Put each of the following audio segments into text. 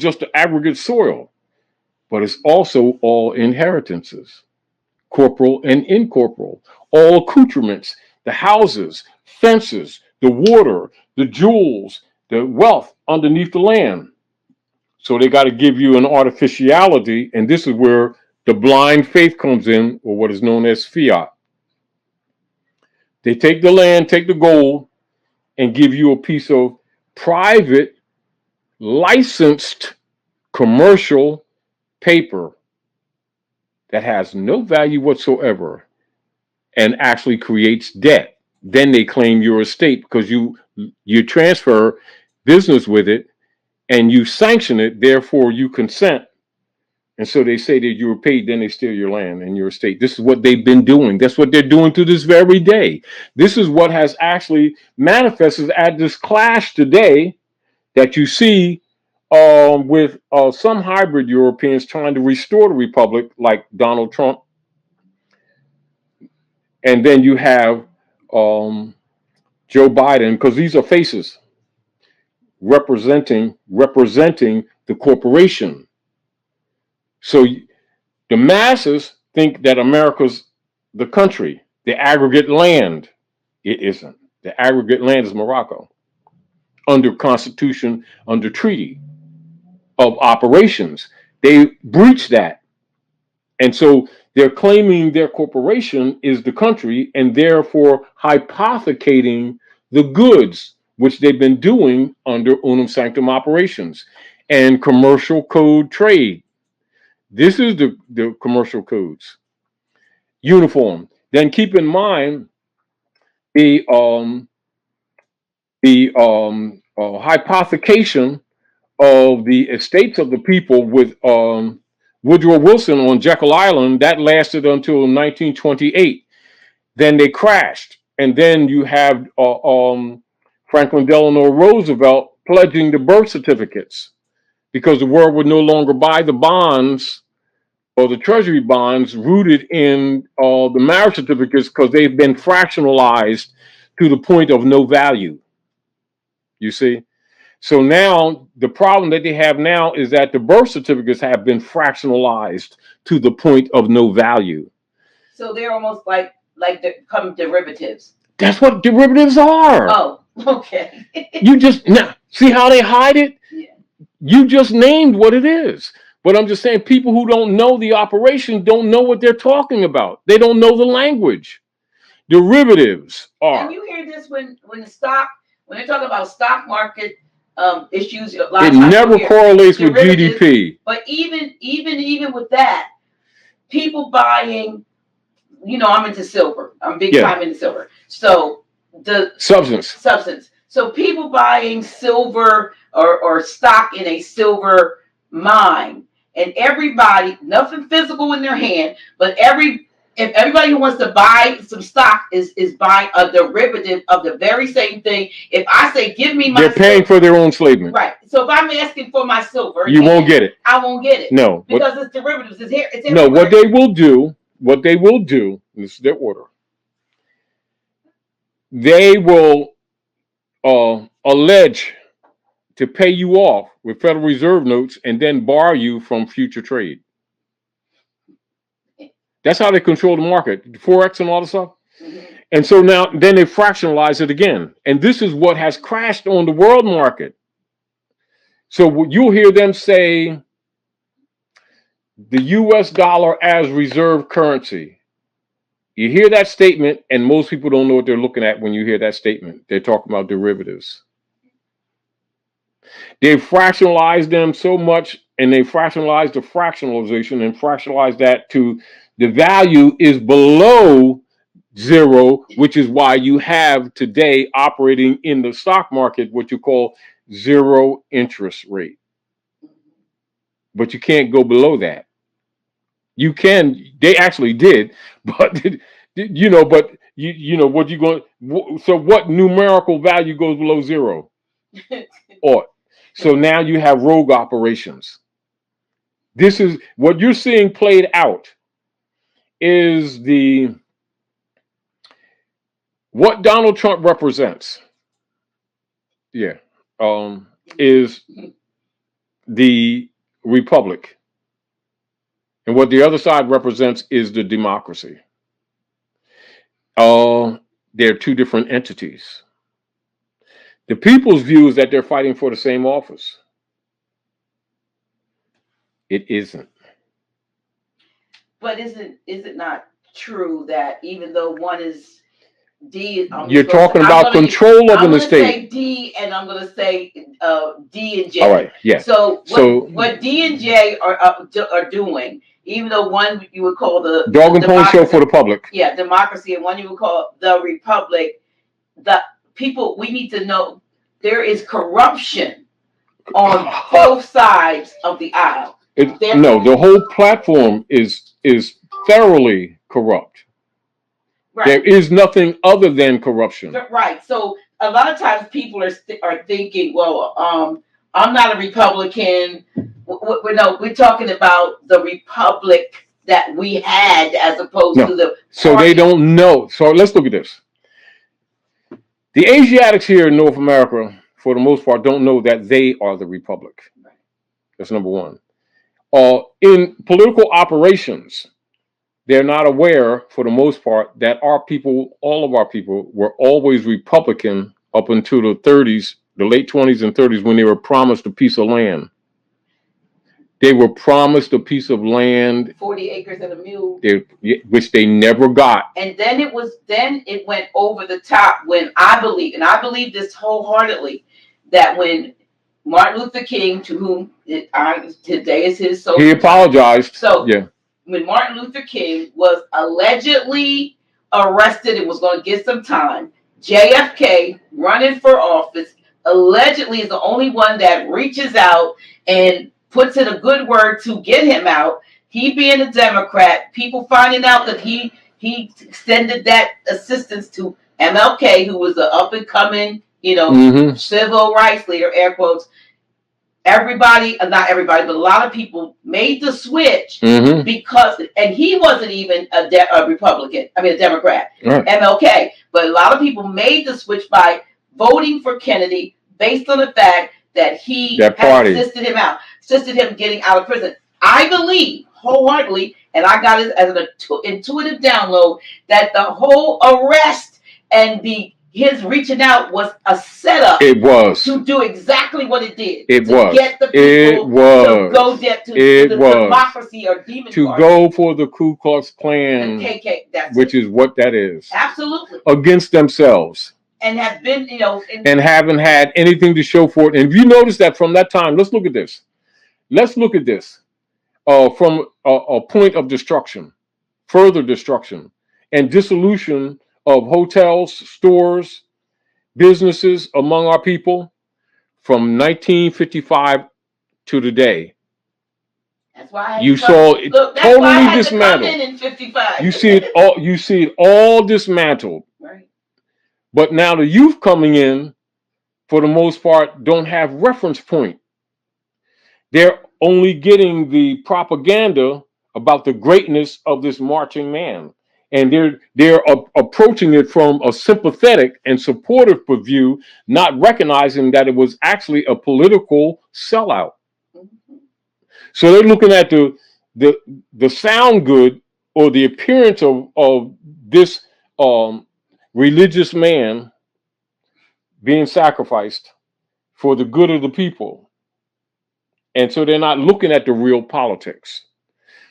just the aggregate soil, but it's also all inheritances, corporal and incorporeal, all accoutrements, the houses, fences, the water, the jewels, the wealth underneath the land. So they got to give you an artificiality, and this is where the blind faith comes in, or what is known as fiat. They take the land, take the gold, and give you a piece of private, licensed, commercial paper that has no value whatsoever and actually creates debt. Then they claim your estate because you transfer business with it and you sanction it, therefore you consent. And so they say that you were paid, then they steal your land and your estate. This is what they've been doing. That's what they're doing to this very day. This is what has actually manifested at this clash today that you see with some hybrid Europeans trying to restore the republic, like Donald Trump. And then you have Joe Biden, because these are faces representing the corporation. So the masses think that America's the country, the aggregate land. It isn't. The aggregate land is Morocco under Constitution, under Treaty of Operations. They breached that. And so they're claiming their corporation is the country and therefore hypothecating the goods, which they've been doing under unum sanctum operations and commercial code trade. This is the commercial codes. Uniform. Then keep in mind the hypothecation of the estates of the people with Woodrow Wilson on Jekyll Island. That lasted until 1928. Then they crashed. And then you have Franklin Delano Roosevelt pledging the birth certificates because the world would no longer buy the bonds or the treasury bonds rooted in the marriage certificates because they've been fractionalized to the point of no value. You see? So now the problem that they have now is that the birth certificates have been fractionalized to the point of no value. So they're almost like become derivatives. That's what derivatives are. Oh, okay. You just now see how they hide it? Yeah. You just named what it is. But I'm just saying people who don't know the operation don't know what they're talking about. They don't know the language. Derivatives are. And you hear this when they're talking about stock market issues. A lot it of never correlates with GDP. But even with that, people buying, I'm into silver. I'm big time into silver. So the substance. So people buying silver or stock in a silver mine, and everybody, nothing physical in their hand, but if everybody who wants to buy some stock is buying a derivative of the very same thing. If I say, give me my they're paying for their own enslavement. Right. So if I'm asking for my silver, you won't get it. I won't get it. No. Because it's derivatives. It's here. No, what they will do, this is their order. They will allege to pay you off with Federal Reserve notes and then bar you from future trade. That's how they control the market, Forex and all the stuff. Mm-hmm. And so now, then they fractionalize it again. And this is what has crashed on the world market. So you'll hear them say the US dollar as reserve currency. You hear that statement, and most people don't know what they're looking at when you hear that statement. They're talking about derivatives. They fractionalize them so much, and they fractionalize the fractionalization and fractionalize that to the value is below zero, which is why you have today operating in the stock market what you call zero interest rate. But you can't go below that. You can, they actually did, but what you going, so what numerical value goes below zero? Or so now you have rogue operations. This is what you're seeing played out is what Donald Trump represents. Yeah. Is the republic. And what the other side represents is the democracy. They're two different entities. The people's view is that they're fighting for the same office. It isn't. But is it not true that even though one is D, you're talking about control of an estate. I'm going to say D, and I'm going to say D and J. All right, yeah. So what D and J are doing, even though one you would call the dog and pony show for the public. Yeah, democracy, and one you would call the republic. The people, we need to know there is corruption on both sides of the aisle. No, the whole platform is thoroughly corrupt. Right. There is nothing other than corruption. Right. So a lot of times people are thinking, well, I'm not a Republican. We're talking about the republic that we had as opposed to the. So they don't know. So let's look at this. The Asiatics here in North America, for the most part, don't know that they are the republic. Right. That's number one. In political operations, they're not aware, for the most part, that our people, all of our people, were always Republican up until the 30s, the late 20s and 30s, when they were promised a piece of land. They were promised a piece of land, 40 acres and a mule, which they never got. And then it went over the top when I believe this wholeheartedly, that when Martin Luther King, to whom today is his social, he apologized. So yeah. When Martin Luther King was allegedly arrested and was going to get some time, JFK, running for office, allegedly is the only one that reaches out and puts in a good word to get him out. He being a Democrat, people finding out that he extended that assistance to MLK, who was an up and coming, civil rights leader, air quotes. Everybody, not everybody, but a lot of people made the switch because, and he wasn't even a Republican, a Democrat, right. MLK. But a lot of people made the switch by voting for Kennedy based on the fact that he had assisted him getting out of prison. I believe wholeheartedly, and I got it as an intuitive download, that the whole arrest and his reaching out was a setup. It was to do exactly what it did. It to was. Get the people to go to the democracy or demon to party. Go for the Ku Klux Klan, the KK, which is what that is. Absolutely. Against themselves. And have been, and haven't had anything to show for it. And if you notice that from that time, let's look at this. Let's look at this from a point of destruction, further destruction, and dissolution of hotels, stores, businesses among our people from 1955 to today. That's why you saw it totally dismantled. In 55. You see it all dismantled. Right. But now the youth coming in, for the most part, don't have reference point. They're only getting the propaganda about the greatness of this marching man. And they're approaching it from a sympathetic and supportive view, not recognizing that it was actually a political sellout. Mm-hmm. So they're looking at the sound good or the appearance of this religious man being sacrificed for the good of the people. And so they're not looking at the real politics.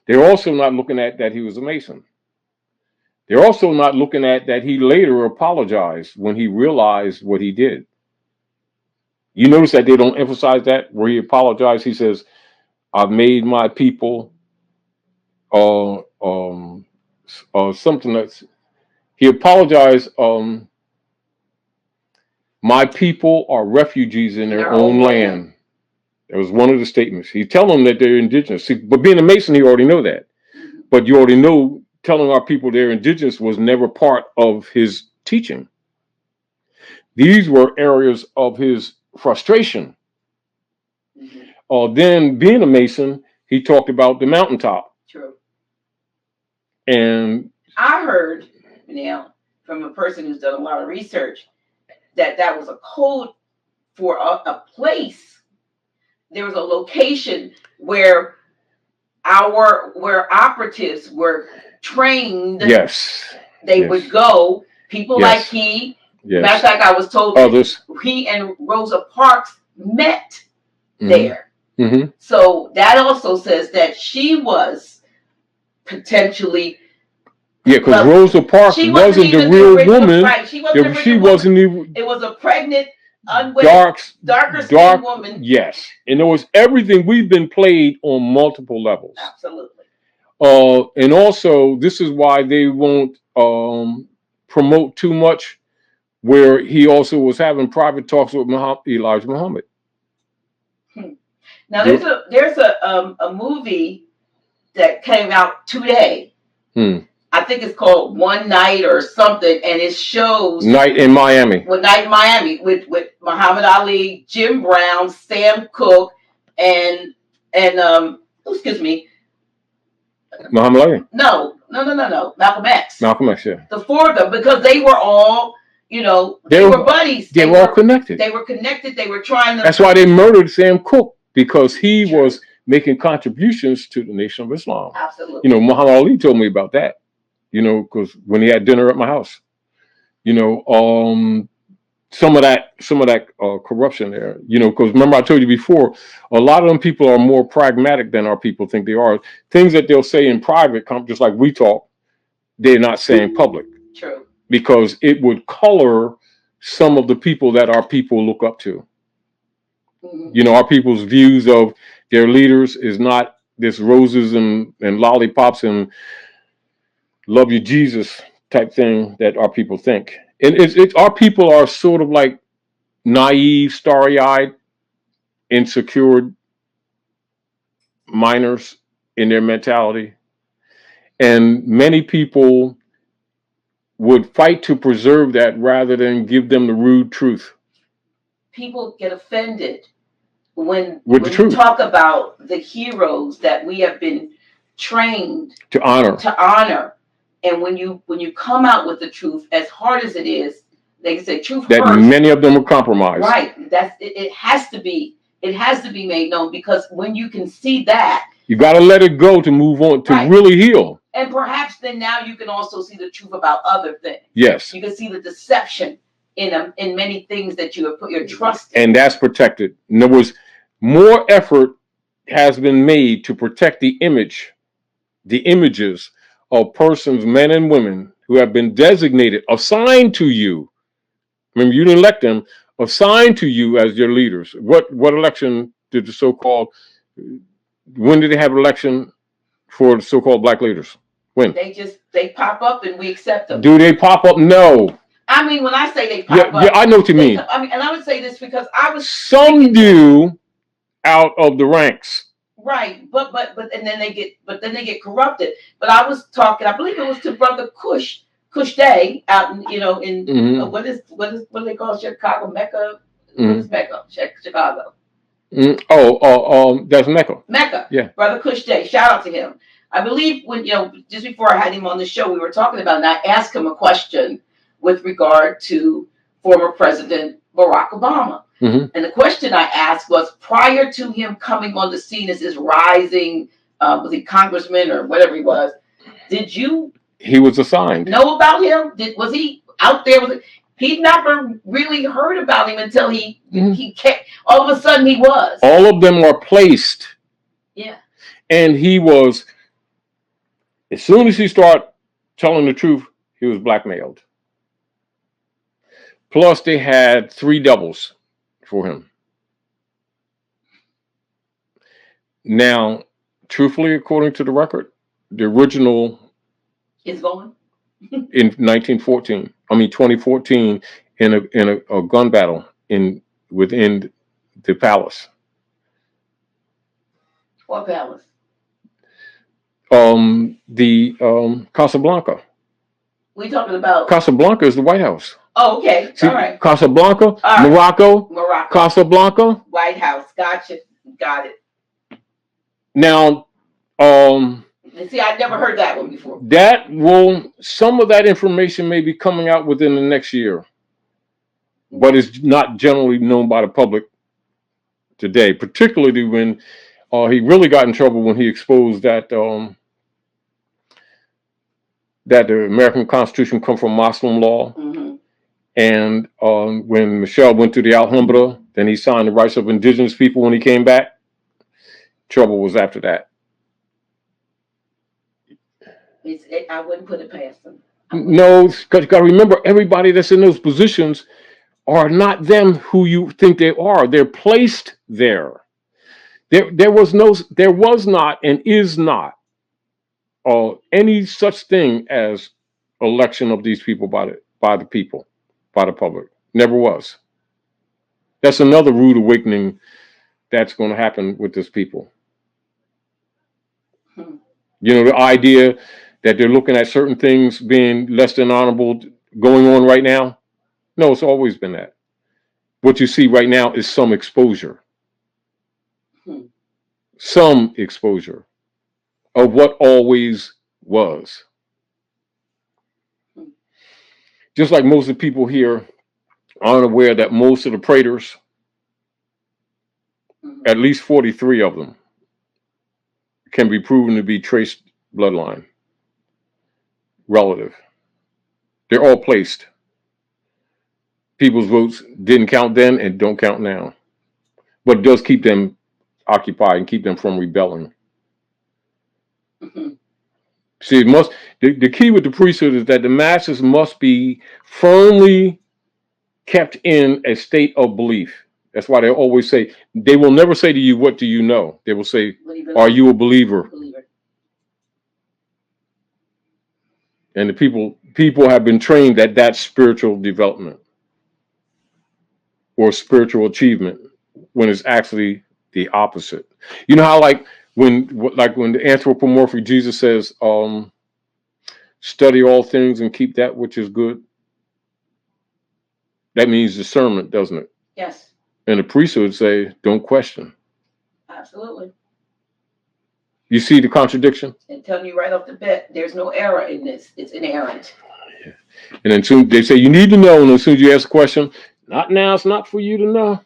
They're also not looking at that he was a Mason. They're also not looking at that he later apologized when he realized what he did. You notice that they don't emphasize that where he apologized. He says, "I've made my people something that's." He apologized. My people are refugees in their own land. That was one of the statements. He tell them that they're indigenous. See, but being a Mason, he already know that. But you already know telling our people they're indigenous was never part of his teaching. These were areas of his frustration. Then being a Mason, he talked about the mountaintop. True. And I heard from a person who's done a lot of research that was a code for a place there was a location where where operatives were trained. Yes. They would go. People like he. Yes. Matter of fact, I was told others. He and Rosa Parks met there. Mm-hmm. So that also says that she was potentially. Yeah, because Rosa Parks wasn't the real woman. Right. She wasn't even. It was a pregnant, unwed, darker skinned woman. Yes. And it was everything. We've been played on multiple levels. Absolutely. And also, this is why they won't promote too much, where he also was having private talks with Elijah Muhammad. Now, there's a movie that came out today. I think it's called One Night or something, and it shows Night in Miami. Night in Miami with Muhammad Ali, Jim Brown, Sam Cooke, and excuse me, Muhammad Ali. No. Malcolm X. Malcolm X, yeah. The four of them, because they were all, they were buddies. They were all connected. They were connected. They were trying to. That's why they murdered Sam Cooke, because he was making contributions to the Nation of Islam. Absolutely. Muhammad Ali told me about that. Because when he had dinner at my house, some of that corruption there, because remember I told you before, a lot of them people are more pragmatic than our people think they are. Things that they'll say in private, just like we talk, they're not saying public. True. Because it would color some of the people that our people look up to. Mm-hmm. Our people's views of their leaders is not this roses and lollipops and love you Jesus type thing that our people think. And it's our people are sort of like naive, starry-eyed, insecure minors in their mentality. And many people would fight to preserve that rather than give them the rude truth. People get offended when you talk about the heroes that we have been trained to honor. And when you come out with the truth, as hard as it is, they can say truth that hurts. Many of them are compromised. Right. It has to be made known, because when you can see that, you got to let it go to move on, to really heal. And perhaps then now you can also see the truth about other things. Yes. You can see the deception in many things that you have put your trust in. And that's protected. In other words, more effort has been made to protect the images of persons, men and women, who have been designated, assigned to you. Remember, you didn't elect them, assigned to you as your leaders. What election did the so-called, when did they have an election for the so-called black leaders? When? They pop up and we accept them. Do they pop up? No. I mean, when I say they pop up. Yeah, I know what you mean. And I would say this because I was. Some do out of the ranks. Right, but and then they get corrupted. But I was talking, I believe it was to Brother Kush Day out in mm-hmm. What do they call Chicago, Mecca? Mm-hmm. What is Mecca? Chicago. Mm-hmm. That's Mecca. Mecca. Yeah. Brother Kush Day. Shout out to him. I believe when just before I had him on the show, we were talking about, and I asked him a question with regard to former President Barack Obama. Mm-hmm. And the question I asked was, prior to him coming on the scene as this rising, was he congressman or whatever he was, did you? He was assigned. Know about him? Was he out there? He never really heard about him until he kept. All of a sudden, he was. All of them are placed. Yeah. And he was. As soon as he started telling the truth, he was blackmailed. Plus, they had 3 doubles for him. Now, truthfully, according to the record, the original is going in 2014, in a gun battle within the palace. What palace? The Casablanca. We talking about Casablanca is the White House. Oh, okay. See, all right. Casablanca, right. Morocco, Casablanca, White House. Gotcha. Got it. Now, see, I never heard that one before. Some of that information may be coming out within the next year, but it's not generally known by the public today, particularly when he really got in trouble when he exposed that that the American Constitution come from Muslim law. Mm-hmm. And when Michelle went to the Alhambra, then he signed the rights of indigenous people when he came back. Trouble was after that. I wouldn't put it past them. No, because you got to remember, everybody that's in those positions are not them who you think they are. They're placed there. There was not and is not any such thing as election of these people by the people, by the public. Never was. That's another rude awakening that's going to happen with this people. You know, the idea that they're looking at certain things being less than honorable going on right now. No, it's always been that. What you see right now is some exposure. Some exposure of what always was. Just like most of the people here aren't aware that most of the Praters, at least 43 of them, can be proven to be traced bloodline, relative. They're all placed. People's votes didn't count then and don't count now, but it does keep them occupied and keep them from rebelling. See, the key with the priesthood is that the masses must be firmly kept in a state of belief. That's why they always say, they will never say to you, what do you know? They will say, are you a believer? And the people have been trained at that spiritual development or spiritual achievement, when it's actually the opposite. You know how like when the anthropomorphic Jesus says, study all things and keep that which is good. That means discernment, doesn't it? Yes. And the priesthood say, don't question. Absolutely. You see the contradiction? And tell you right off the bat, there's no error in this. It's inerrant. Yeah. And then soon they say, you need to know. And as soon as you ask a question, not now, it's not for you to know.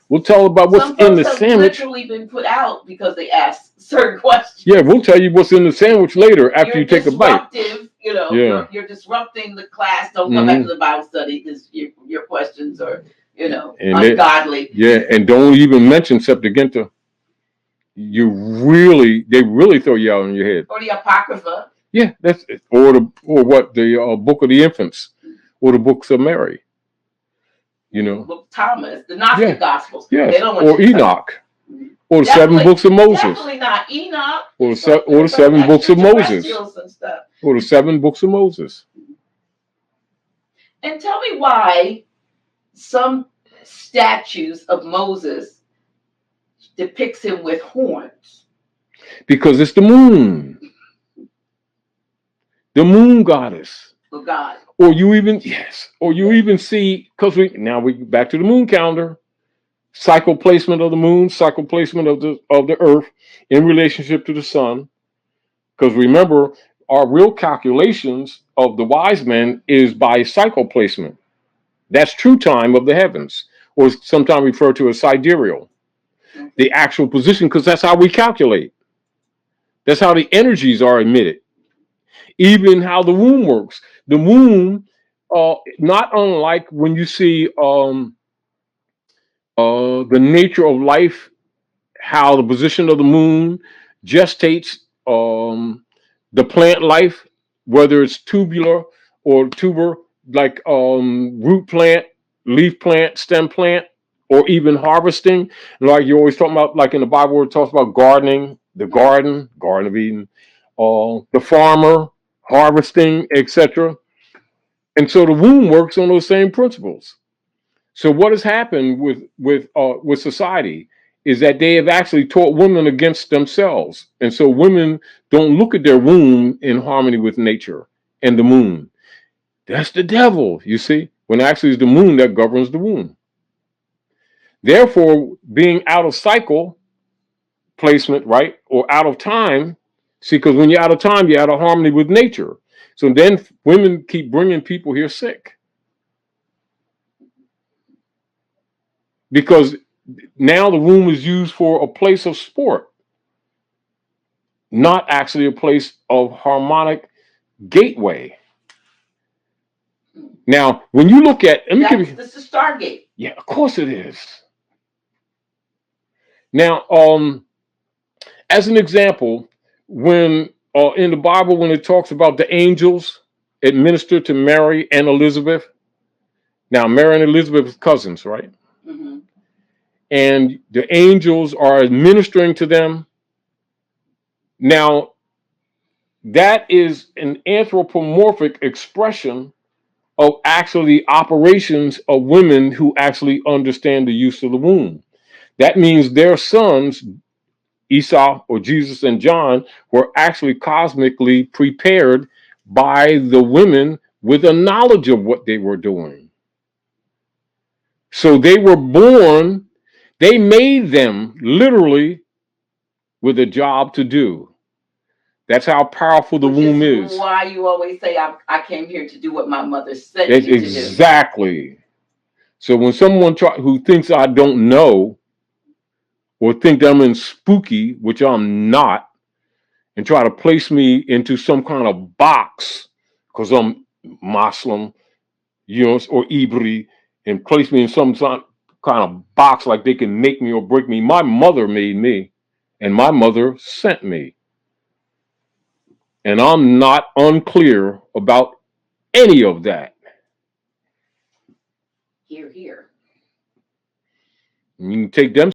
We'll tell about what's in the sandwich. Literally been put out because they asked certain questions. Yeah, we'll tell you what's in the sandwich later after you take a bite. You know, you're disrupting the class. Don't come back to the Bible study because your questions are, ungodly. And don't even mention Septuaginta. They really throw you out on your head. Or the Apocrypha. Yeah, that's it. Or the Book of the Infants, or the books of Mary. You know, Book Thomas, the Gnostic Gospels. Yeah, they don't want or Enoch, or the 7 books of Moses. Definitely not Enoch. Or the 7 books of Moses. Or the 7 books of Moses. And tell me why some statues of Moses depicts him with horns. Because it's the moon. The moon goddess. Oh God. Or you even see, because we back to the moon calendar, cycle placement of the moon, cycle placement of the earth in relationship to the sun. Because remember, our real calculations of the wise men is by cycle placement. That's true time of the heavens, or sometimes referred to as sidereal. The actual position, because that's how we calculate. That's how the energies are emitted. Even how the womb works. The womb, not unlike when you see the nature of life, how the position of the moon gestates the plant life, whether it's tubular or tuber, like root plant, leaf plant, stem plant, or even harvesting. Like you're always talking about, like in the Bible, it talks about gardening, the Garden of Eden, the farmer, harvesting, etc. And so the womb works on those same principles. So what has happened with society is that they have actually taught women against themselves. And so women don't look at their womb in harmony with nature and the moon. That's the devil, you see, when actually it's the moon that governs the womb. Therefore, being out of cycle placement, right, or out of time, see, because when you're out of time, you're out of harmony with nature. So then women keep bringing people here sick. Because now the womb is used for a place of sport, not actually a place of harmonic gateway. Now, when you look at, this is Stargate. Yeah, of course it is. Now, as an example, when in the Bible, when it talks about the angels administered to Mary and Elizabeth, now Mary and Elizabeth are cousins, right? Mm-hmm. And the angels are administering to them. Now, that is an anthropomorphic expression of actually operations of women who actually understand the use of the womb. That means their sons, Esau or Jesus and John, were actually cosmically prepared by the women with a knowledge of what they were doing. So they were born, they made them literally with a job to do. That's how powerful the womb is. Why you always say I came here to do what my mother said to do. Exactly. So when someone who thinks I don't know or think I'm in spooky, which I'm not, and try to place me into some kind of box because I'm Muslim, or Ibri, and place me in some kind of box like they can make me or break me. My mother made me, and my mother sent me. And I'm not unclear about any of that. Here. You can take them